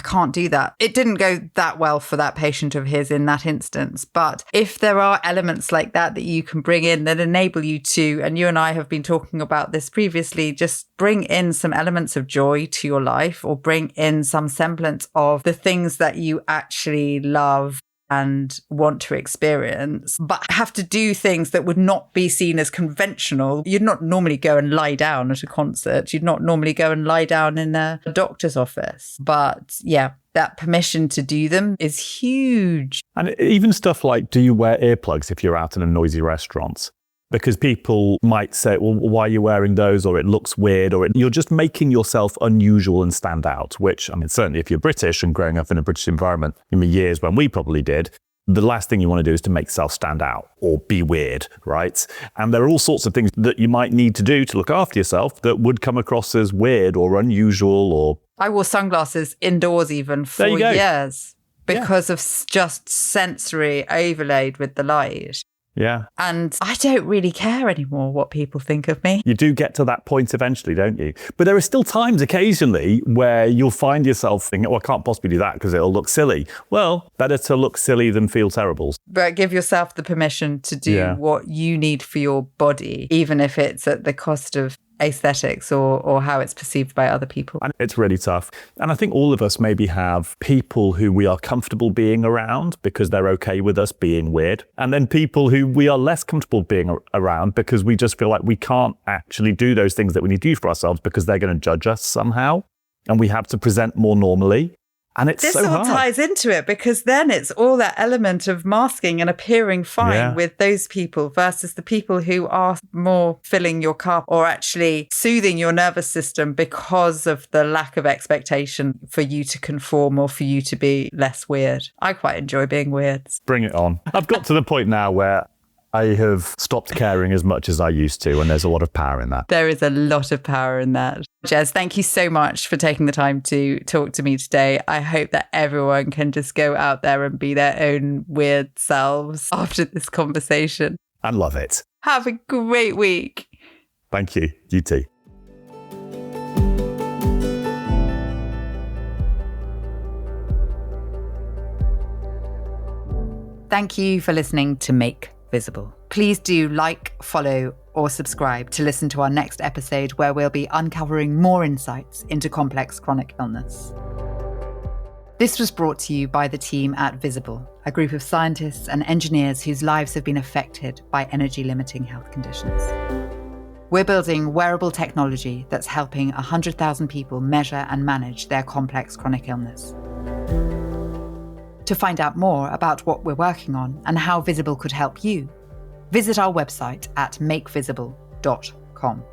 Speaker 2: can't do that. It didn't go that well for that patient of his in that instance. But if there are elements like that you can bring in that enable you to, and you and I have been talking about this previously, just bring in some elements of joy to your life, or bring in some semblance of the things that you actually love and want to experience, but have to do things that would not be seen as conventional. You'd not normally go and lie down at a concert. You'd not normally go and lie down in a doctor's office. But yeah, that permission to do them is huge.
Speaker 3: And even stuff like, do you wear earplugs if you're out in a noisy restaurant? Because people might say, well, why are you wearing those? Or it looks weird, or you're just making yourself unusual and stand out, which, I mean, certainly if you're British and growing up in a British environment in the years when we probably did, the last thing you want to do is to make yourself stand out or be weird, right? And there are all sorts of things that you might need to do to look after yourself that would come across as weird or unusual. Or
Speaker 2: I wore sunglasses indoors even for years because of just sensory overlaid with the light.
Speaker 3: Yeah.
Speaker 2: And I don't really care anymore what people think of me.
Speaker 3: You do get to that point eventually, don't you? But there are still times occasionally where you'll find yourself thinking, oh, I can't possibly do that because it'll look silly. Well, better to look silly than feel terrible.
Speaker 2: But give yourself the permission to do what you need for your body, even if it's at the cost of aesthetics or how it's perceived by other people.
Speaker 3: And it's really tough. And I think all of us maybe have people who we are comfortable being around because they're okay with us being weird. And then people who we are less comfortable being around because we just feel like we can't actually do those things that we need to do for ourselves because they're going to judge us somehow. And we have to present more normally. And it's
Speaker 2: this
Speaker 3: so hard.
Speaker 2: This all ties into it, because then it's all that element of masking and appearing fine with those people versus the people who are more filling your cup or actually soothing your nervous system because of the lack of expectation for you to conform or for you to be less weird. I quite enjoy being weird.
Speaker 3: Bring it on. I've got to the point now where I have stopped caring as much as I used to, and there's a lot of power in that.
Speaker 2: There is a lot of power in that. Jez, thank you so much for taking the time to talk to me today. I hope that everyone can just go out there and be their own weird selves after this conversation.
Speaker 3: And love it.
Speaker 2: Have a great week.
Speaker 3: Thank you. You too.
Speaker 2: Thank you for listening to Make Visible. Please do like, follow, or subscribe to listen to our next episode, where we'll be uncovering more insights into complex chronic illness. This was brought to you by the team at Visible, a group of scientists and engineers whose lives have been affected by energy-limiting health conditions. We're building wearable technology that's helping 100,000 people measure and manage their complex chronic illness. To find out more about what we're working on and how Visible could help you, visit our website at makevisible.com.